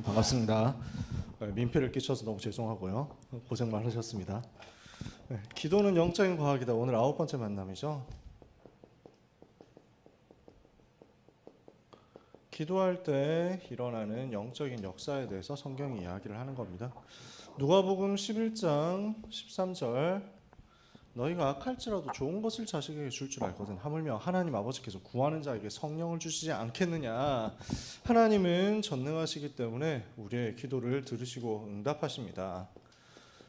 반갑습니다. 민폐를 끼쳐서 너무 죄송하고요. 고생 많으셨습니다. 기도는 영적인 과학이다. 오늘 9번째 만남이죠. 기도할 때 일어나는 영적인 역사에 대해서 성경이 이야기를 하는 겁니다. 누가복음 11장 13절 너희가 악할지라도 좋은 것을 자식에게 줄 줄 알거든. 하물며 하나님 아버지께서 구하는 자에게 성령을 주시지 않겠느냐. 하나님은 전능하시기 때문에 우리의 기도를 들으시고 응답하십니다.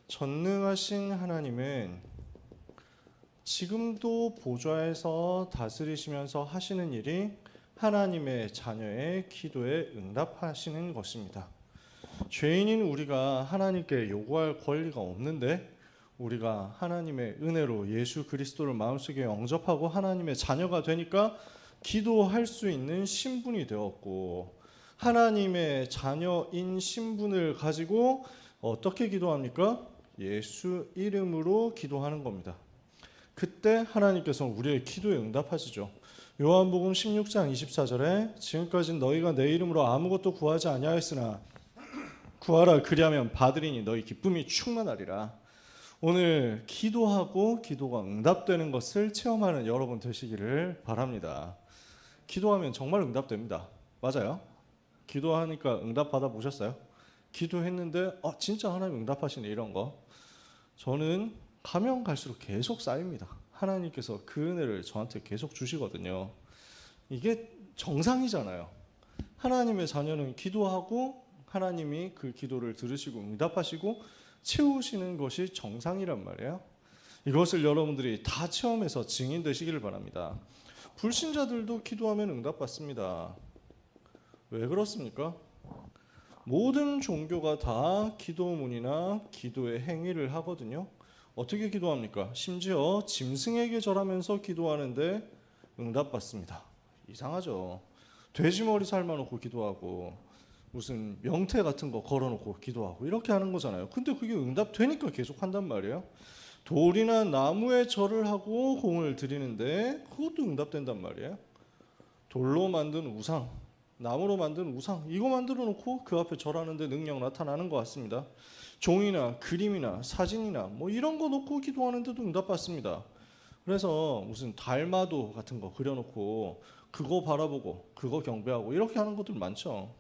전능하신 하나님은 지금도 보좌에서 다스리시면서 하시는 일이 하나님의 자녀의 기도에 응답하시는 것입니다. 죄인인 우리가 하나님께 요구할 권리가 없는데 우리가 하나님의 은혜로 예수 그리스도를 마음속에 영접하고 하나님의 자녀가 되니까 기도할 수 있는 신분이 되었고, 하나님의 자녀인 신분을 가지고 어떻게 기도합니까? 예수 이름으로 기도하는 겁니다. 그때 하나님께서 우리의 기도에 응답하시죠. 요한복음 16장 24절에 지금까지 너희가 내 이름으로 아무것도 구하지 아니하였으나 구하라 그리하면 받으리니 너희 기쁨이 충만하리라. 오늘 기도하고 기도가 응답되는 것을 체험하는 여러분 되시기를 바랍니다. 기도하면 정말 응답됩니다. 맞아요? 기도하니까 응답 받아보셨어요? 기도했는데 진짜 하나님 응답하시네 이런 거. 저는 가면 갈수록 계속 쌓입니다. 하나님께서 그 은혜를 저한테 계속 주시거든요. 이게 정상이잖아요. 하나님의 자녀는 기도하고 하나님이 그 기도를 들으시고 응답하시고 채우시는 것이 정상이란 말이에요. 이것을 여러분들이 다 체험해서 증인 되시기를 바랍니다. 불신자들도 기도하면 응답받습니다. 왜 그렇습니까? 모든 종교가 다 기도문이나 기도의 행위를 하거든요. 어떻게 기도합니까? 심지어 짐승에게 절하면서 기도하는데 응답받습니다. 이상하죠. 돼지머리 삶아놓고 기도하고 무슨 명태 같은 거 걸어놓고 기도하고 이렇게 하는 거잖아요. 근데 그게 응답되니까 계속 한단 말이에요. 돌이나 나무에 절을 하고 공을 드리는데 그것도 응답된단 말이에요. 돌로 만든 우상, 나무로 만든 우상 이거 만들어 놓고 그 앞에 절하는데 능력 나타나는 것 같습니다. 종이나 그림이나 사진이나 뭐 이런 거 놓고 기도하는데도 응답받습니다. 그래서 무슨 달마도 같은 거 그려놓고 그거 바라보고 그거 경배하고 이렇게 하는 것들 많죠.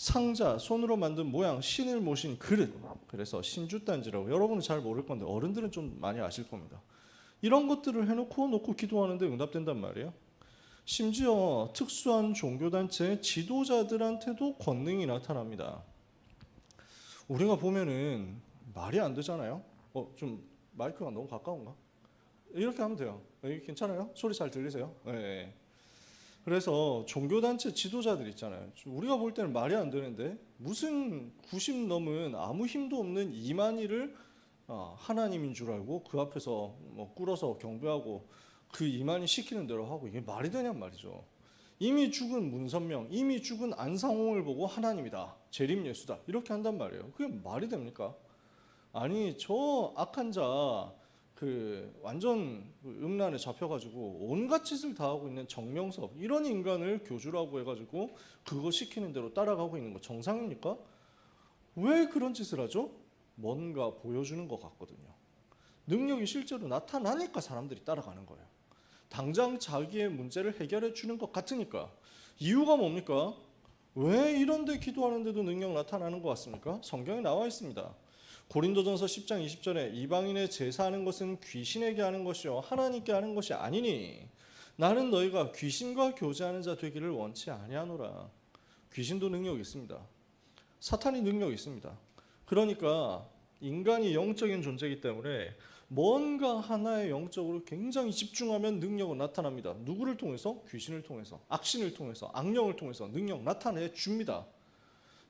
상자, 손으로 만든 모양, 신을 모신 그릇, 그래서 신주단지라고 여러분은 잘 모를 건데 어른들은 좀 많이 아실 겁니다. 이런 것들을 해놓고 기도하는데 응답된단 말이에요. 심지어 특수한 종교단체의 지도자들한테도 권능이 나타납니다. 우리가 보면은 말이 안 되잖아요. 좀 마이크가 너무 가까운가? 이렇게 하면 돼요. 괜찮아요? 소리 잘 들리세요? 네. 그래서 종교단체 지도자들 있잖아요. 우리가 볼 때는 말이 안 되는데 무슨 90 넘은 아무 힘도 없는 이만희를 하나님인 줄 알고 그 앞에서 꿇어서 경배하고 그 이만희 시키는 대로 하고 이게 말이 되냔 말이죠. 이미 죽은 문선명, 이미 죽은 안상홍을 보고 하나님이다, 재림예수다 이렇게 한단 말이에요. 그게 말이 됩니까? 아니 저 악한 자 완전 음란에 잡혀가지고 온갖 짓을 다 하고 있는 정명섭 이런 인간을 교주라고 해가지고 그거 시키는 대로 따라가고 있는 거 정상입니까? 왜 그런 짓을 하죠? 뭔가 보여주는 것 같거든요. 능력이 실제로 나타나니까 사람들이 따라가는 거예요. 당장 자기의 문제를 해결해 주는 것 같으니까. 이유가 뭡니까? 왜 이런데 기도하는데도 능력 나타나는 것 같습니까? 성경에 나와 있습니다. 고린도전서 10장 20절에 이방인의 제사하는 것은 귀신에게 하는 것이요 하나님께 하는 것이 아니니 나는 너희가 귀신과 교제하는 자 되기를 원치 아니하노라. 귀신도 능력이 있습니다. 사탄이 능력이 있습니다. 그러니까 인간이 영적인 존재이기 때문에 뭔가 하나의 영적으로 굉장히 집중하면 능력은 나타납니다. 누구를 통해서? 귀신을 통해서, 악신을 통해서, 악령을 통해서 능력 나타내 줍니다.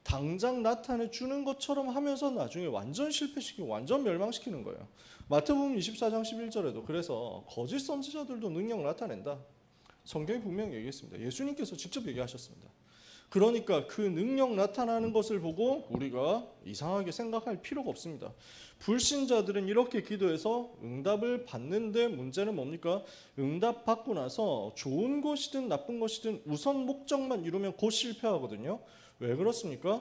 당장 나타내 주는 것처럼 하면서 나중에 완전 실패시키고 완전 멸망시키는 거예요. 마태복음 24장 11절에도 그래서 거짓 선지자들도 능력 나타낸다. 성경이 분명히 얘기했습니다. 예수님께서 직접 얘기하셨습니다. 그러니까 그 능력 나타나는 것을 보고 우리가 이상하게 생각할 필요가 없습니다. 불신자들은 이렇게 기도해서 응답을 받는데 문제는 뭡니까? 응답 받고 나서 좋은 것이든 나쁜 것이든 우선 목적만 이루면 곧 실패하거든요. 왜 그렇습니까?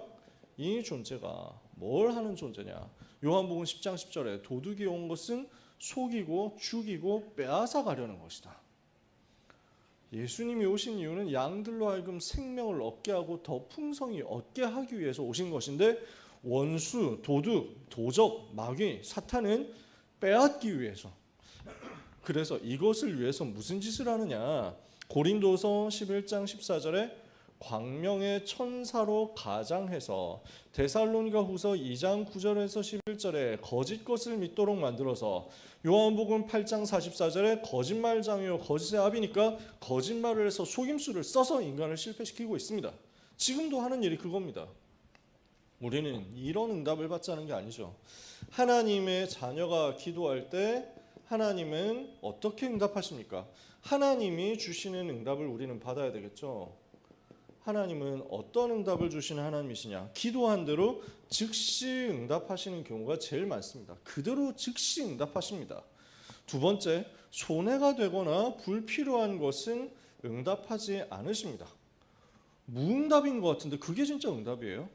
이 존재가 뭘 하는 존재냐? 요한복음 10장 10절에 도둑이 온 것은 속이고 죽이고 빼앗아 가려는 것이다. 예수님이 오신 이유는 양들로 하여금 생명을 얻게 하고 더 풍성히 얻게 하기 위해서 오신 것인데 원수, 도둑, 도적, 마귀, 사탄은 빼앗기 위해서. 그래서 이것을 위해서 무슨 짓을 하느냐? 고린도서 11장 14절에 광명의 천사로 가장해서, 데살로니가 후서 2장 9절에서 11절에 거짓 것을 믿도록 만들어서, 요한복음 8장 44절에 거짓말장이요 거짓의 아비니까 거짓말을 해서 속임수를 써서 인간을 실패시키고 있습니다. 지금도 하는 일이 그겁니다. 우리는 이런 응답을 받자는 게 아니죠. 하나님의 자녀가 기도할 때 하나님은 어떻게 응답하십니까? 하나님이 주시는 응답을 우리는 받아야 되겠죠. 하나님은 어떤 응답을 주시는 하나님이시냐? 기도한 대로 즉시 응답하시는 경우가 제일 많습니다. 그대로 즉시 응답하십니다. 두 번째, 손해가 되거나 불필요한 것은 응답하지 않으십니다. 무응답인 것 같은데 그게 진짜 응답이에요?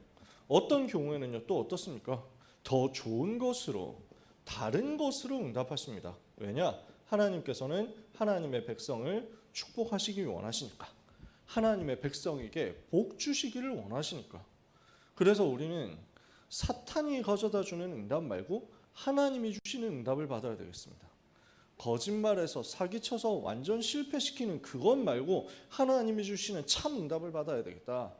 어떤 경우에는요, 또 어떻습니까? 더 좋은 것으로, 다른 것으로 응답하십니다. 왜냐? 하나님께서는 하나님의 백성을 축복하시기 원하시니까. 하나님의 백성에게 복 주시기를 원하시니까. 그래서 우리는 사탄이 가져다 주는 응답 말고 하나님이 주시는 응답을 받아야 되겠습니다. 거짓말해서 사기쳐서 완전 실패시키는 그것 말고 하나님이 주시는 참 응답을 받아야 되겠다.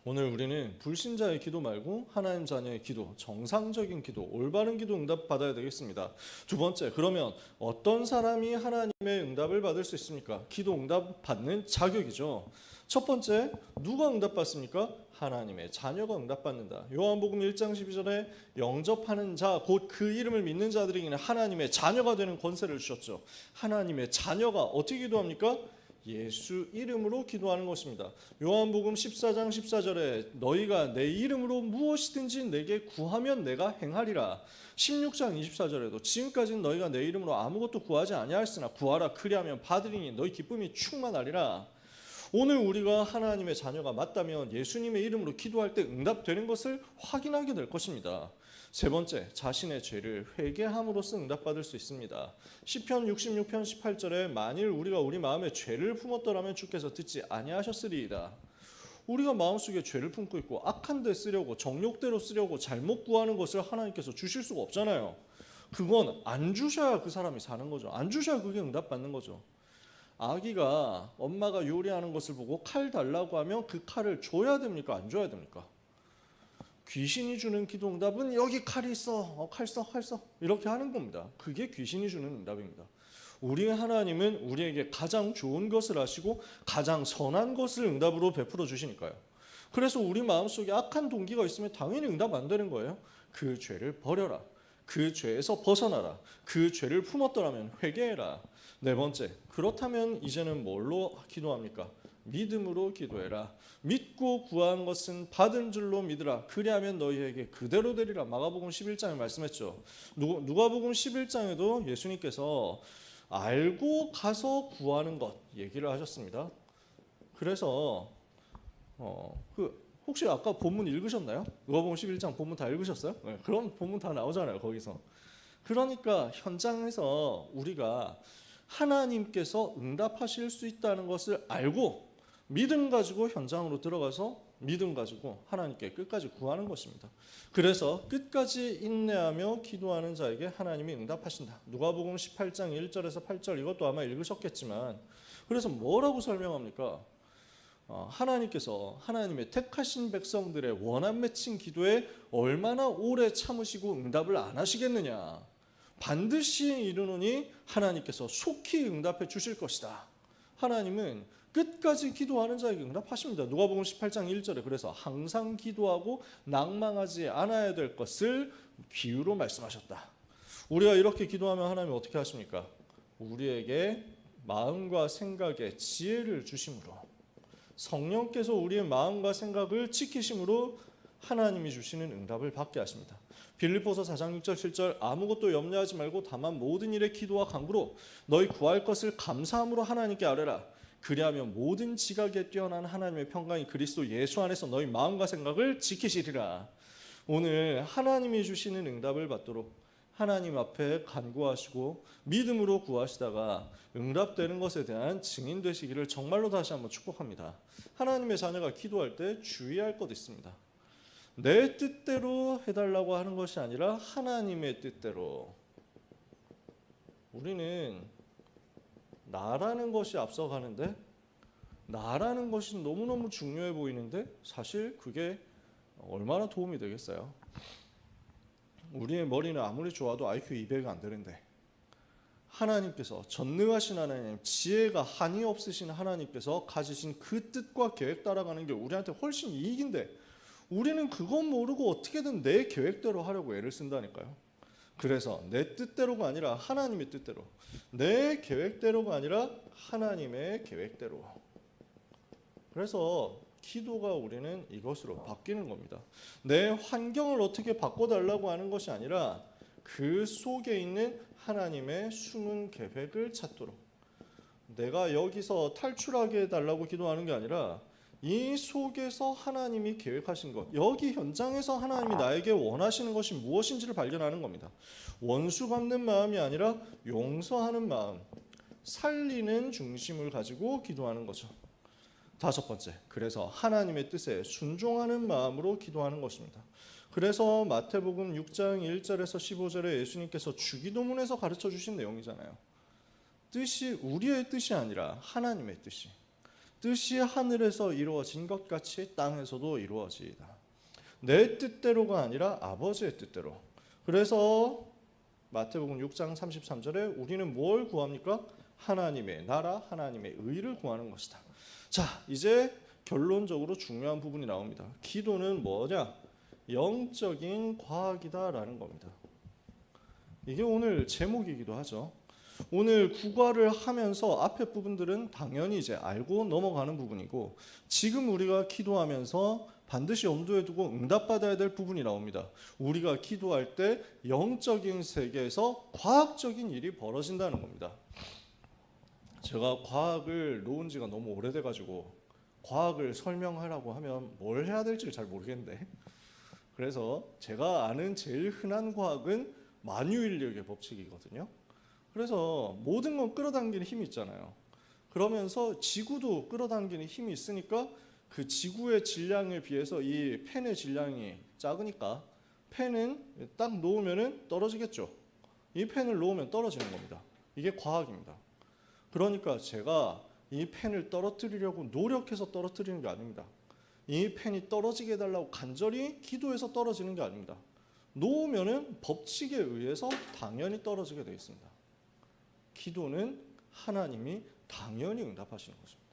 오늘 우리는 불신자의 기도 말고 하나님 자녀의 기도, 정상적인 기도, 올바른 기도 응답 받아야 되겠습니다. 두 번째, 그러면 어떤 사람이 하나님의 응답을 받을 수 있습니까? 기도 응답 받는 자격이죠. 첫 번째, 누가 응답 받습니까? 하나님의 자녀가 응답 받는다. 요한복음 1장 12절에 영접하는 자, 곧 그 이름을 믿는 자들에게는 하나님의 자녀가 되는 권세를 주셨죠. 하나님의 자녀가 어떻게 기도합니까? 예수 이름으로 기도하는 것입니다. 요한복음 14장 14절에 너희가 내 이름으로 무엇이든지 내게 구하면 내가 행하리라. 16장 24절에도 지금까지는 너희가 내 이름으로 아무것도 구하지 아니하였으나 구하라 그리하면 받으리니 너희 기쁨이 충만하리라. 오늘 우리가 하나님의 자녀가 맞다면 예수님의 이름으로 기도할 때 응답되는 것을 확인하게 될 것입니다. 세 번째, 자신의 죄를 회개함으로써 응답받을 수 있습니다. 시편 66편 18절에 만일 우리가 우리 마음에 죄를 품었더라면 주께서 듣지 아니하셨으리이다. 우리가 마음속에 죄를 품고 있고 악한 데 쓰려고, 정욕대로 쓰려고 잘못 구하는 것을 하나님께서 주실 수가 없잖아요. 그건 안 주셔야 그 사람이 사는 거죠. 안 주셔야 그게 응답받는 거죠. 아기가 엄마가 요리하는 것을 보고 칼 달라고 하면 그 칼을 줘야 됩니까? 안 줘야 됩니까? 귀신이 주는 기도 응답은 여기 칼이 있어, 칼 써, 칼 써, 이렇게 하는 겁니다. 그게 귀신이 주는 응답입니다. 우리 하나님은 우리에게 가장 좋은 것을 하시고 가장 선한 것을 응답으로 베풀어 주시니까요. 그래서 우리 마음속에 악한 동기가 있으면 당연히 응답 안 되는 거예요. 그 죄를 버려라. 그 죄에서 벗어나라. 그 죄를 품었더라면 회개해라. 네 번째, 그렇다면 이제는 뭘로 기도합니까? 믿음으로 기도해라. 믿고 구한 것은 받은 줄로 믿으라. 그리하면 너희에게 그대로 되리라. 마가복음 11장에 말씀했죠. 누가복음 11장에도 예수님께서 알고 가서 구하는 것 얘기를 하셨습니다. 그래서 혹시 아까 본문 읽으셨나요? 누가복음 11장 본문 다 읽으셨어요? 네, 그럼 본문 다 나오잖아요, 거기서. 그러니까 현장에서 우리가 하나님께서 응답하실 수 있다는 것을 알고 믿음 가지고 현장으로 들어가서 믿음 가지고 하나님께 끝까지 구하는 것입니다. 그래서 끝까지 인내하며 기도하는 자에게 하나님이 응답하신다. 누가복음 18장 1절에서 8절 이것도 아마 읽으셨겠지만, 그래서 뭐라고 설명합니까? 하나님께서 하나님의 택하신 백성들의 원한 맺힌 기도에 얼마나 오래 참으시고 응답을 안 하시겠느냐. 반드시 이르노니 하나님께서 속히 응답해 주실 것이다. 하나님은 끝까지 기도하는 자에게 응답하십니다. 누가복음 18장 1절에 그래서 항상 기도하고 낭망하지 않아야 될 것을 비유로 말씀하셨다. 우리가 이렇게 기도하면 하나님이 어떻게 하십니까? 우리에게 마음과 생각에 지혜를 주심으로, 성령께서 우리의 마음과 생각을 지키심으로 하나님이 주시는 응답을 받게 하십니다. 빌립보서 4장 6절 7절 아무것도 염려하지 말고 다만 모든 일에 기도와 간구로 너희 구할 것을 감사함으로 하나님께 아뢰라. 그리하면 모든 지각에 뛰어난 하나님의 평강이 그리스도 예수 안에서 너희 마음과 생각을 지키시리라. 오늘 하나님이 주시는 응답을 받도록 하나님 앞에 간구하시고 믿음으로 구하시다가 응답되는 것에 대한 증인 되시기를 정말로 다시 한번 축복합니다. 하나님의 자녀가 기도할 때 주의할 것 있습니다. 내 뜻대로 해달라고 하는 것이 아니라 하나님의 뜻대로. 우리는 나라는 것이 앞서가는데, 나라는 것이 너무너무 중요해 보이는데 사실 그게 얼마나 도움이 되겠어요? 우리의 머리는 아무리 좋아도 IQ 200이 안 되는데, 하나님께서 전능하신 하나님, 지혜가 한이 없으신 하나님께서 가지신 그 뜻과 계획 따라가는 게 우리한테 훨씬 이익인데, 우리는 그건 모르고 어떻게든 내 계획대로 하려고 애를 쓴다니까요. 그래서 내 뜻대로가 아니라 하나님의 뜻대로, 내 계획대로가 아니라 하나님의 계획대로. 그래서 기도가 우리는 이것으로 바뀌는 겁니다. 내 환경을 어떻게 바꿔달라고 하는 것이 아니라 그 속에 있는 하나님의 숨은 계획을 찾도록, 내가 여기서 탈출하게 해달라고 기도하는 게 아니라 이 속에서 하나님이 계획하신 것, 여기 현장에서 하나님이 나에게 원하시는 것이 무엇인지를 발견하는 겁니다. 원수 갚는 마음이 아니라 용서하는 마음, 살리는 중심을 가지고 기도하는 거죠. 다섯 번째, 그래서 하나님의 뜻에 순종하는 마음으로 기도하는 것입니다. 그래서 마태복음 6장 1절에서 15절에 예수님께서 주기도문에서 가르쳐 주신 내용이잖아요. 뜻이 우리의 뜻이 아니라 하나님의 뜻이, 뜻이 하늘에서 이루어진 것 같이 땅에서도 이루어지이다. 내 뜻대로가 아니라 아버지의 뜻대로. 그래서 마태복음 6장 33절에 우리는 뭘 구합니까? 하나님의 나라, 하나님의 의를 구하는 것이다. 자, 이제 결론적으로 중요한 부분이 나옵니다. 기도는 뭐냐? 영적인 과학이다라는 겁니다. 이게 오늘 제목이기도 하죠. 오늘 구과를 하면서 앞에 부분들은 당연히 이제 알고 넘어가는 부분이고, 지금 우리가 기도하면서 반드시 염두에 두고 응답받아야 될 부분이 나옵니다. 우리가 기도할 때 영적인 세계에서 과학적인 일이 벌어진다는 겁니다. 제가 과학을 놓은 지가 너무 오래돼가지고 과학을 설명하라고 하면 뭘 해야 될지 잘 모르겠는데, 그래서 제가 아는 제일 흔한 과학은 만유인력의 법칙이거든요. 그래서 모든 건 끌어당기는 힘이 있잖아요. 그러면서 지구도 끌어당기는 힘이 있으니까 그 지구의 질량에 비해서 이 펜의 질량이 작으니까 펜은 딱 놓으면 떨어지겠죠. 이 펜을 놓으면 떨어지는 겁니다. 이게 과학입니다. 그러니까 제가 이 펜을 떨어뜨리려고 노력해서 떨어뜨리는 게 아닙니다. 이 펜이 떨어지게 해달라고 간절히 기도해서 떨어지는 게 아닙니다. 놓으면 법칙에 의해서 당연히 떨어지게 되어 있습니다. 기도는 하나님이 당연히 응답하시는 것입니다.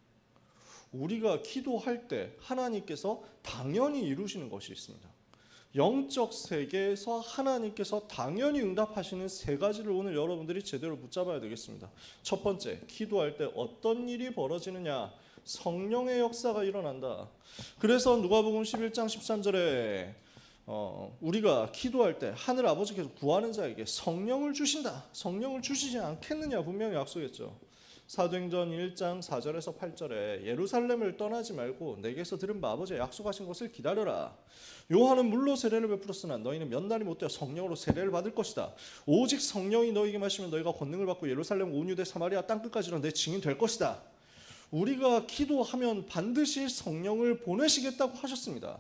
우리가 기도할 때 하나님께서 당연히 이루시는 것이 있습니다. 영적 세계에서 하나님께서 당연히 응답하시는 세 가지를 오늘 여러분들이 제대로 붙잡아야 되겠습니다. 첫 번째, 기도할 때 어떤 일이 벌어지느냐? 성령의 역사가 일어난다. 그래서 누가복음 11장 13절에 우리가 기도할 때 하늘 아버지께서 구하는 자에게 성령을 주신다. 성령을 주시지 않겠느냐 분명히 약속했죠. 사도행전 1장 4절에서 8절에 예루살렘을 떠나지 말고 내게서 들은 바 아버지의 약속하신 것을 기다려라. 요한은 물로 세례를 베풀었으나 너희는 몇 날이 못되어 성령으로 세례를 받을 것이다. 오직 성령이 너희에게 마시면 너희가 권능을 받고 예루살렘 온 유대 사마리아 땅끝까지로 내 증인 될 것이다. 우리가 기도하면 반드시 성령을 보내시겠다고 하셨습니다.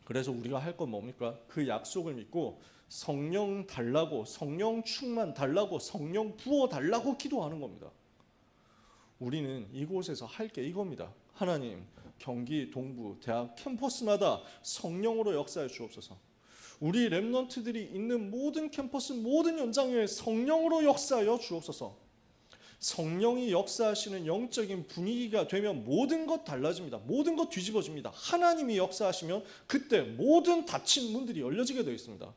그래서 우리가 할 건 뭡니까? 그 약속을 믿고 성령 달라고, 성령 충만 달라고, 성령 부어 달라고 기도하는 겁니다. 우리는 이곳에서 할 게 이겁니다. 하나님, 경기 동부 대학 캠퍼스마다 성령으로 역사해 주옵소서. 우리 렘넌트들이 있는 모든 캠퍼스, 모든 현장에 성령으로 역사하여 주옵소서. 성령이 역사하시는 영적인 분위기가 되면 모든 것 달라집니다. 모든 것 뒤집어집니다. 하나님이 역사하시면 그때 모든 닫힌 문들이 열려지게 되어 있습니다.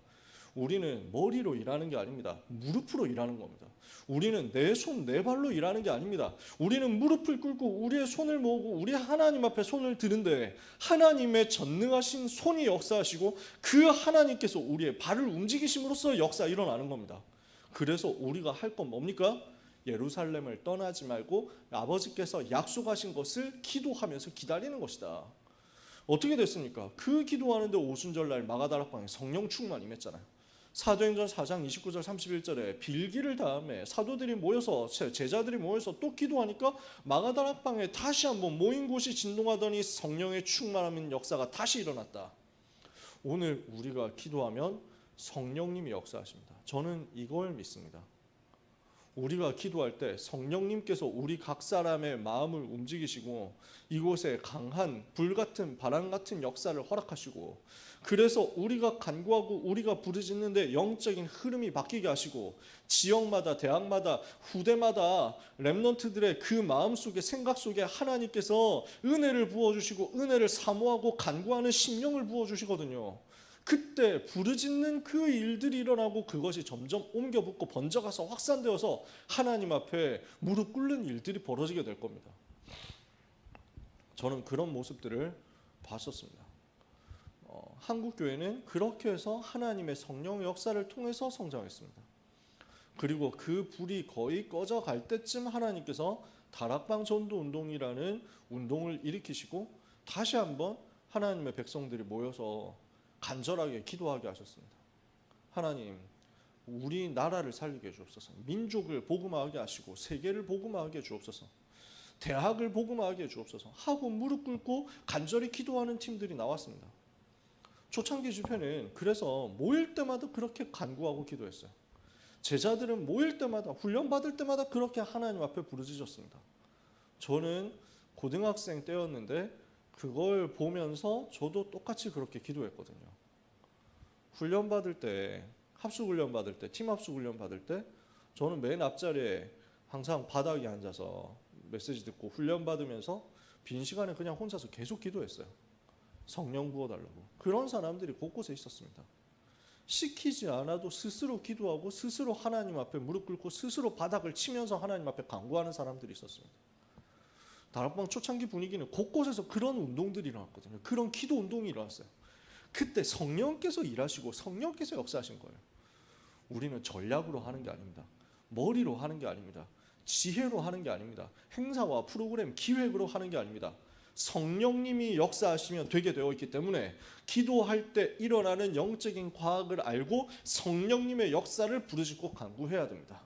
우리는 머리로 일하는 게 아닙니다. 무릎으로 일하는 겁니다. 우리는 내 손, 내 발로 일하는 게 아닙니다. 우리는 무릎을 꿇고 우리의 손을 모으고 우리 하나님 앞에 손을 드는데 하나님의 전능하신 손이 역사하시고 그 하나님께서 우리의 발을 움직이심으로써 역사 일어나는 겁니다. 그래서 우리가 할 건 뭡니까? 예루살렘을 떠나지 말고 아버지께서 약속하신 것을 기도하면서 기다리는 것이다. 어떻게 됐습니까? 그 기도하는데 오순절날 마가다락방에 성령 충만이 임했잖아요. 사도행전 4장 29절 31절에 빌기를 다음에 사도들이 모여서 제자들이 모여서 또 기도하니까 마가다락방에 다시 한번 모인 곳이 진동하더니 성령의 충만함인 역사가 다시 일어났다. 오늘 우리가 기도하면 성령님이 역사하십니다. 저는 이걸 믿습니다. 우리가 기도할 때 성령님께서 우리 각 사람의 마음을 움직이시고 이곳에 강한 불같은 바람 같은 역사를 허락하시고, 그래서 우리가 간구하고 우리가 부르짖는데 영적인 흐름이 바뀌게 하시고, 지역마다 대학마다 후대마다 렘넌트들의 그 마음속에 생각 속에 하나님께서 은혜를 부어주시고 은혜를 사모하고 간구하는 심령을 부어주시거든요. 그때 부르짖는 그 일들이 일어나고 그것이 점점 옮겨 붙고 번져가서 확산되어서 하나님 앞에 무릎 꿇는 일들이 벌어지게 될 겁니다. 저는 그런 모습들을 봤었습니다. 한국 교회는 그렇게 해서 하나님의 성령의 역사를 통해서 성장했습니다. 그리고 그 불이 거의 꺼져갈 때쯤 하나님께서 다락방 전도 운동이라는 운동을 일으키시고 다시 한번 하나님의 백성들이 모여서 간절하게 기도하게 하셨습니다. 하나님, 우리 나라를 살리게 해주옵소서. 민족을 복음화하게 하시고 세계를 복음화하게 해주옵소서. 대학을 복음화하게 해주옵소서 하고 무릎 꿇고 간절히 기도하는 팀들이 나왔습니다. 초창기 집회는 그래서 모일 때마다 그렇게 간구하고 기도했어요. 제자들은 모일 때마다 훈련받을 때마다 그렇게 하나님 앞에 부르짖었습니다. 저는 고등학생 때였는데 그걸 보면서 저도 똑같이 그렇게 기도했거든요. 훈련 받을 때, 합숙 훈련 받을 때, 팀 합숙 훈련 받을 때 저는 맨 앞자리에 항상 바닥에 앉아서 메시지 듣고 훈련 받으면서 빈 시간에 그냥 혼자서 계속 기도했어요. 성령 부어달라고. 그런 사람들이 곳곳에 있었습니다. 시키지 않아도 스스로 기도하고 스스로 하나님 앞에 무릎 꿇고 스스로 바닥을 치면서 하나님 앞에 간구하는 사람들이 있었습니다. 다락방 초창기 분위기는 곳곳에서 그런 운동들이 일어났거든요. 그런 기도 운동이 일어났어요. 그때 성령께서 일하시고 성령께서 역사하신 거예요. 우리는 전략으로 하는 게 아닙니다. 머리로 하는 게 아닙니다. 지혜로 하는 게 아닙니다. 행사와 프로그램, 기획으로 하는 게 아닙니다. 성령님이 역사하시면 되게 되어 있기 때문에 기도할 때 일어나는 영적인 과학을 알고 성령님의 역사를 부르짖고 간구해야 됩니다.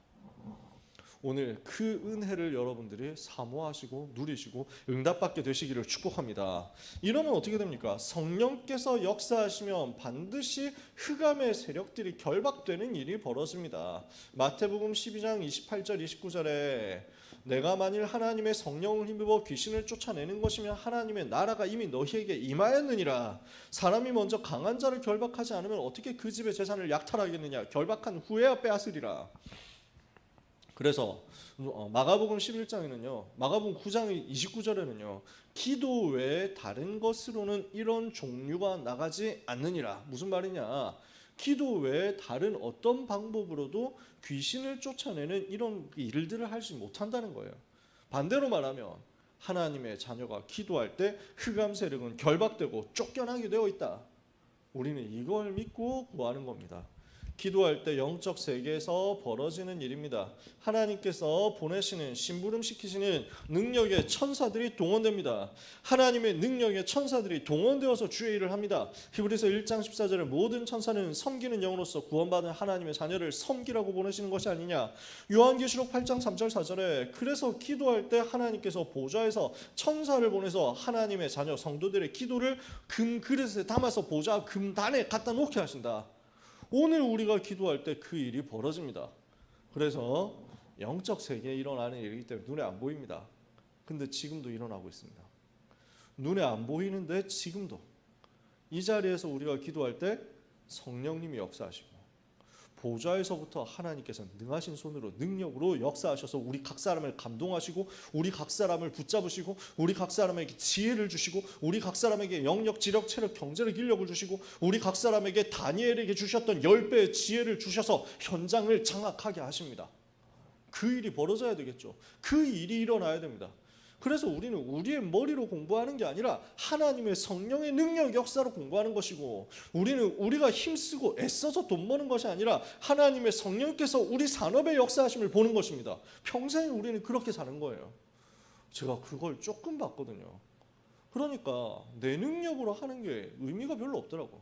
오늘 그 은혜를 여러분들이 사모하시고 누리시고 응답받게 되시기를 축복합니다. 이러면 어떻게 됩니까? 성령께서 역사하시면 반드시 흑암의 세력들이 결박되는 일이 벌어집니다. 마태복음 12장 28절 29절에 내가 만일 하나님의 성령을 힘입어 귀신을 쫓아내는 것이면 하나님의 나라가 이미 너희에게 임하였느니라. 사람이 먼저 강한 자를 결박하지 않으면 어떻게 그 집의 재산을 약탈하겠느냐. 결박한 후에야 빼앗으리라. 그래서 마가복음 11장에는요, 마가복음 9장 29절에는요, 기도 외에 다른 것으로는 이런 종류가 나가지 않느니라. 무슨 말이냐? 기도 외에 다른 어떤 방법으로도 귀신을 쫓아내는 이런 일들을 하지 못한다는 거예요. 반대로 말하면 하나님의 자녀가 기도할 때 흑암 세력은 결박되고 쫓겨나게 되어 있다. 우리는 이걸 믿고 구하는 겁니다. 기도할 때 영적 세계에서 벌어지는 일입니다. 하나님께서 보내시는 심부름시키시는 능력의 천사들이 동원됩니다. 하나님의 능력의 천사들이 동원되어서 주의 일을 합니다. 히브리서 1장 14절에 모든 천사는 섬기는 영으로서 구원받은 하나님의 자녀를 섬기라고 보내시는 것이 아니냐. 요한계시록 8장 3절 4절에 그래서 기도할 때 하나님께서 보좌에서 천사를 보내서 하나님의 자녀 성도들의 기도를 금그릇에 담아서 보좌 금단에 갖다 놓게 하신다. 오늘 우리가 기도할 때 그 일이 벌어집니다. 그래서 영적 세계에 일어나는 일이기 때문에 눈에 안 보입니다. 근데 지금도 일어나고 있습니다. 눈에 안 보이는데 지금도 이 자리에서 우리가 기도할 때 성령님이 역사하시고 보좌에서부터 하나님께서 능하신 손으로 능력으로 역사하셔서 우리 각 사람을 감동하시고 우리 각 사람을 붙잡으시고 우리 각 사람에게 지혜를 주시고 우리 각 사람에게 영역, 지력, 체력, 경제력, 인력을 주시고 우리 각 사람에게 다니엘에게 주셨던 10배의 지혜를 주셔서 현장을 장악하게 하십니다. 그 일이 벌어져야 되겠죠. 그 일이 일어나야 됩니다. 그래서 우리는 우리의 머리로 공부하는 게 아니라 하나님의 성령의 능력 역사로 공부하는 것이고, 우리는 우리가 힘쓰고 애써서 돈 버는 것이 아니라 하나님의 성령께서 우리 산업의 역사하심을 보는 것입니다. 평생 우리는 그렇게 사는 거예요. 제가 그걸 조금 봤거든요. 그러니까 내 능력으로 하는 게 의미가 별로 없더라고.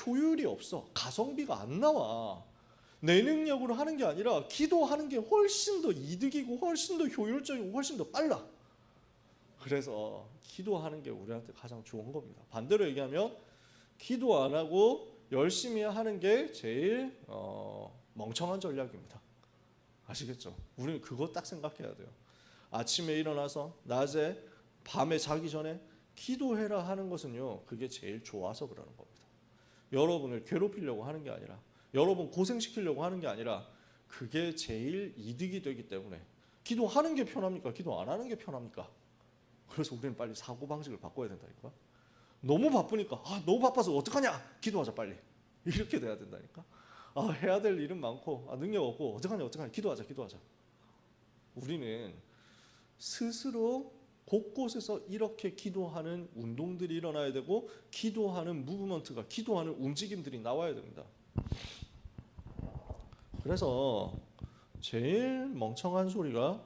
효율이 없어. 가성비가 안 나와. 내 능력으로 하는 게 아니라 기도하는 게 훨씬 더 이득이고 훨씬 더 효율적이고 훨씬 더 빨라. 그래서 기도하는 게 우리한테 가장 좋은 겁니다. 반대로 얘기하면 기도 안 하고 열심히 하는 게 제일 멍청한 전략입니다. 아시겠죠? 우리는 그거 딱 생각해야 돼요. 아침에 일어나서 낮에 밤에 자기 전에 기도해라 하는 것은요, 그게 제일 좋아서 그러는 겁니다. 여러분을 괴롭히려고 하는 게 아니라, 여러분 고생시키려고 하는 게 아니라, 그게 제일 이득이 되기 때문에. 기도하는 게 편합니까? 기도 안 하는 게 편합니까? 그래서 우리는 빨리 사고방식을 바꿔야 된다니까. 너무 바쁘니까 너무 바빠서 어떡하냐, 기도하자 빨리, 이렇게 돼야 된다니까. 해야 될 일은 많고 능력 없고 어떡하냐, 기도하자. 우리는 스스로 곳곳에서 이렇게 기도하는 운동들이 일어나야 되고, 기도하는 무브먼트가, 기도하는 움직임들이 나와야 됩니다. 그래서 제일 멍청한 소리가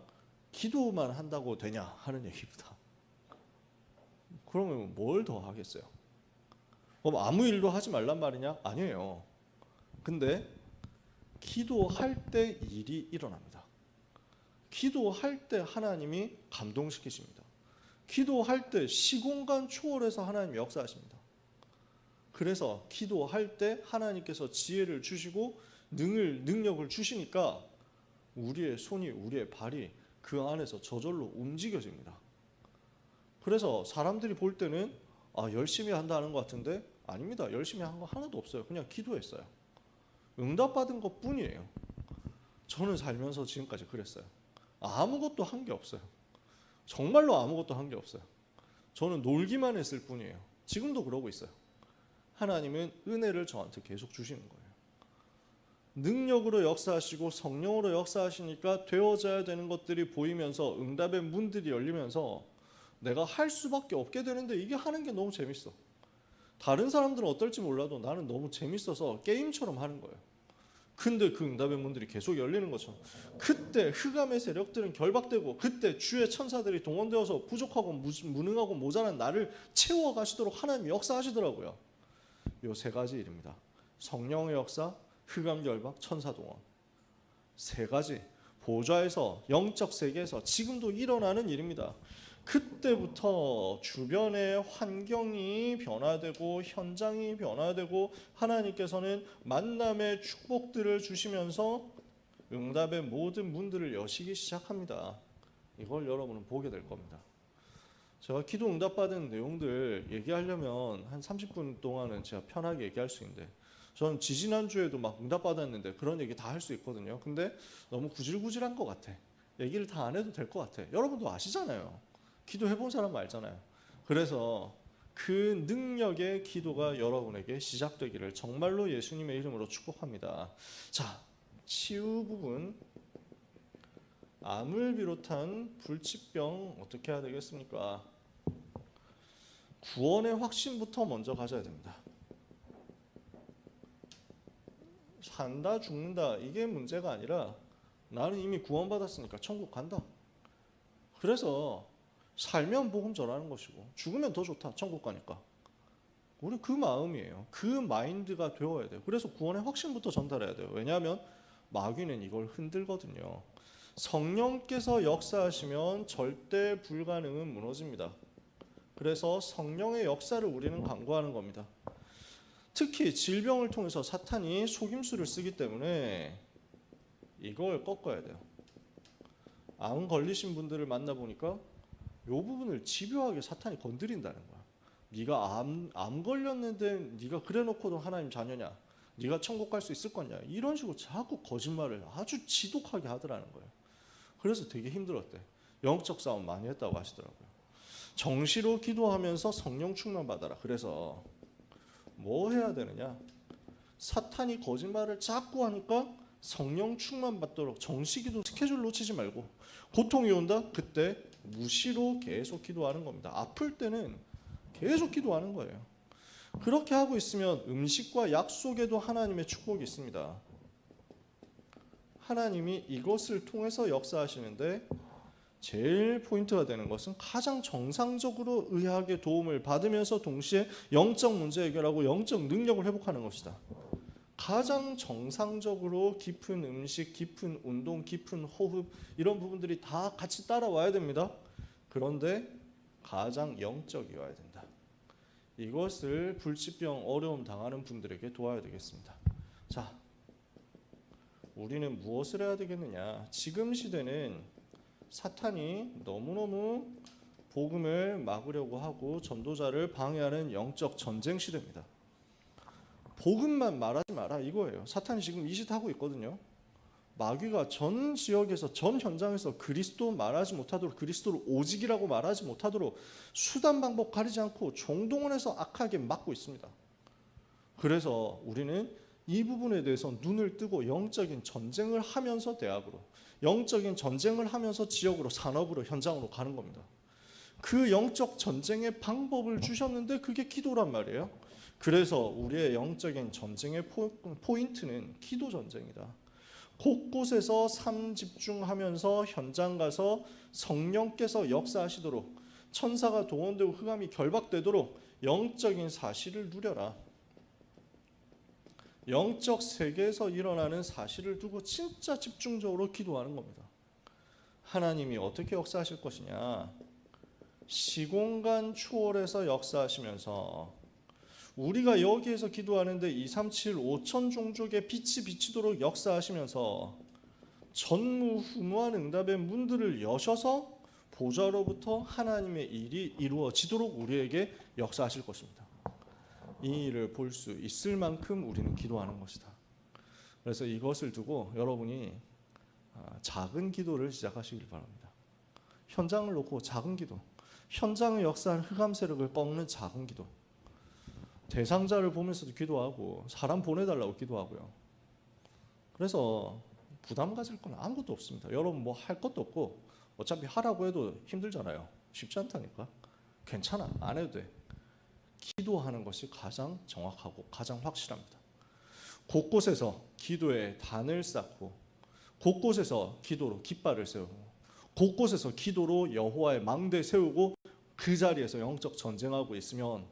기도만 한다고 되냐 하는 얘기입니다. 그러면 뭘 더 하겠어요? 그럼 아무 일도 하지 말란 말이냐? 아니에요. 근데 기도할 때 일이 일어납니다. 기도할 때 하나님이 감동시키십니다. 기도할 때 시공간 초월해서 하나님이 역사하십니다. 그래서 기도할 때 하나님께서 지혜를 주시고 능력을 주시니까 우리의 손이, 우리의 발이 그 안에서 저절로 움직여집니다. 그래서 사람들이 볼 때는 열심히 한다는 것 같은데, 아닙니다. 열심히 한 거 하나도 없어요. 그냥 기도했어요. 응답받은 것 뿐이에요. 저는 살면서 지금까지 그랬어요. 아무것도 한 게 없어요. 정말로 아무것도 한 게 없어요. 저는 놀기만 했을 뿐이에요. 지금도 그러고 있어요. 하나님은 은혜를 저한테 계속 주시는 거예요. 능력으로 역사하시고 성령으로 역사하시니까 되어져야 되는 것들이 보이면서 응답의 문들이 열리면서 내가 할 수밖에 없게 되는데, 이게 하는 게 너무 재밌어. 다른 사람들은 어떨지 몰라도 나는 너무 재밌어서 게임처럼 하는 거예요. 근데 그 응답의 문들이 계속 열리는 것처럼, 그때 흑암의 세력들은 결박되고, 그때 주의 천사들이 동원되어서 부족하고 무능하고 모자란 나를 채워가시도록 하나님이 역사하시더라고요. 요 세 가지 일입니다. 성령의 역사, 흑암 결박, 천사 동원. 세 가지 보좌에서, 영적 세계에서 지금도 일어나는 일입니다. 그때부터 주변의 환경이 변화되고 현장이 변화되고, 하나님께서는 만남의 축복들을 주시면서 응답의 모든 문들을 여시기 시작합니다. 이걸 여러분은 보게 될 겁니다. 제가 기도 응답받은 내용들 얘기하려면 한 30분 동안은 제가 편하게 얘기할 수 있는데, 저는 지지난주에도 막 응답받았는데 그런 얘기 다 할 수 있거든요. 근데 너무 구질구질한 것 같아. 얘기를 다 안 해도 될 것 같아. 여러분도 아시잖아요. 기도해본 사람 알잖아요. 그래서 그 능력의 기도가 여러분에게 시작되기를 정말로 예수님의 이름으로 축복합니다. 자, 치유 부분, 암을 비롯한 불치병 어떻게 해야 되겠습니까? 구원의 확신부터 먼저 가져야 됩니다. 산다 죽는다 이게 문제가 아니라, 나는 이미 구원받았으니까 천국 간다. 그래서 살면 복음 전하는 것이고, 죽으면 더 좋다, 천국 가니까. 우리 그 마음이에요. 그 마인드가 되어야 돼요. 그래서 구원의 확신부터 전달해야 돼요. 왜냐하면 마귀는 이걸 흔들거든요. 성령께서 역사하시면 절대 불가능은 무너집니다. 그래서 성령의 역사를 우리는 강구하는 겁니다. 특히 질병을 통해서 사탄이 속임수를 쓰기 때문에 이걸 꺾어야 돼요. 암 걸리신 분들을 만나보니까 이 부분을 집요하게 사탄이 건드린다는 거야. 네가 암 걸렸는데 네가 그래놓고도 하나님 자녀냐, 네가 천국 갈 수 있을 거냐, 이런 식으로 자꾸 거짓말을 아주 지독하게 하더라는 거예요. 그래서 되게 힘들었대. 영적 싸움 많이 했다고 하시더라고요. 정시로 기도하면서 성령 충만 받아라. 그래서 뭐 해야 되느냐, 사탄이 거짓말을 자꾸 하니까 성령 충만 받도록 정시기도 스케줄 놓치지 말고, 고통이 온다? 그때 무시로 계속 기도하는 겁니다. 아플 때는 계속 기도하는 거예요. 그렇게 하고 있으면 음식과 약속에도 하나님의 축복이 있습니다. 하나님이 이것을 통해서 역사하시는데 제일 포인트가 되는 것은 가장 정상적으로 의학의 도움을 받으면서 동시에 영적 문제 해결하고 영적 능력을 회복하는 것이다. 가장 정상적으로 깊은 음식, 깊은 운동, 깊은 호흡 이런 부분들이 다 같이 따라와야 됩니다. 그런데 가장 영적이어야 된다. 이것을 불치병 어려움 당하는 분들에게 도와야 되겠습니다. 자, 우리는 무엇을 해야 되겠느냐? 지금 시대는 사탄이 너무너무 복음을 막으려고 하고 전도자를 방해하는 영적 전쟁 시대입니다. 복음만 말하지 마라 이거예요. 사탄이 지금 이 짓 하고 있거든요. 마귀가 전 지역에서 전 현장에서 그리스도 말하지 못하도록, 그리스도를 오직이라고 말하지 못하도록 수단 방법 가리지 않고 총동원해서 악하게 막고 있습니다. 그래서 우리는 이 부분에 대해서 눈을 뜨고 영적인 전쟁을 하면서 대학으로, 영적인 전쟁을 하면서 지역으로, 산업으로, 현장으로 가는 겁니다. 그 영적 전쟁의 방법을 주셨는데 그게 기도란 말이에요. 그래서 우리의 영적인 전쟁의 포인트는 기도 전쟁이다. 곳곳에서 삶 집중하면서 현장 가서 성령께서 역사하시도록, 천사가 동원되고 흑암이 결박되도록 영적인 사실을 누려라. 영적 세계에서 일어나는 사실을 두고 진짜 집중적으로 기도하는 겁니다. 하나님이 어떻게 역사하실 것이냐? 시공간 초월해서 역사하시면서 우리가 여기에서 기도하는데 237 5천 종족의 빛이 비치도록 역사하시면서 전무후무한 응답의 문들을 여셔서 보좌로부터 하나님의 일이 이루어지도록 우리에게 역사하실 것입니다. 이 일을 볼 수 있을 만큼 우리는 기도하는 것이다. 그래서 이것을 두고 여러분이 작은 기도를 시작하시길 바랍니다. 현장을 놓고 작은 기도, 현장의 역사한 흑암 세력을 꺾는 작은 기도. 대상자를 보면서도 기도하고 사람 보내달라고 기도하고요. 그래서 부담 가질 건 아무것도 없습니다. 여러분 뭐 할 것도 없고 어차피 하라고 해도 힘들잖아요. 쉽지 않다니까. 괜찮아, 안 해도 돼. 기도하는 것이 가장 정확하고 가장 확실합니다. 곳곳에서 기도의 단을 쌓고, 곳곳에서 기도로 깃발을 세우고, 곳곳에서 기도로 여호와의 망대 세우고 그 자리에서 영적 전쟁하고 있으면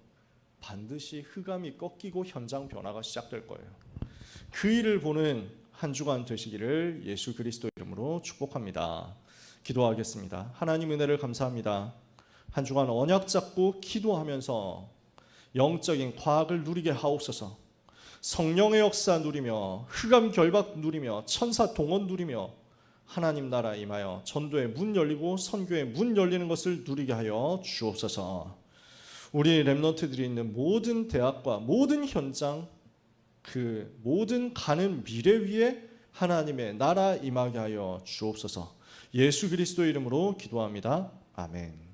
반드시 흑암이 꺾이고 현장 변화가 시작될 거예요. 그 일을 보는 한 주간 되시기를 예수 그리스도 이름으로 축복합니다. 기도하겠습니다. 하나님 은혜를 감사합니다. 한 주간 언약 잡고 기도하면서 영적인 과학을 누리게 하옵소서. 성령의 역사 누리며 흑암 결박 누리며 천사 동원 누리며 하나님 나라 임하여 전도의 문 열리고 선교의 문 열리는 것을 누리게 하여 주옵소서. 우리 렘넌트들이 있는 모든 대학과 모든 현장, 그 모든 가는 미래 위에 하나님의 나라 임하게 하여 주옵소서. 예수 그리스도 이름으로 기도합니다. 아멘.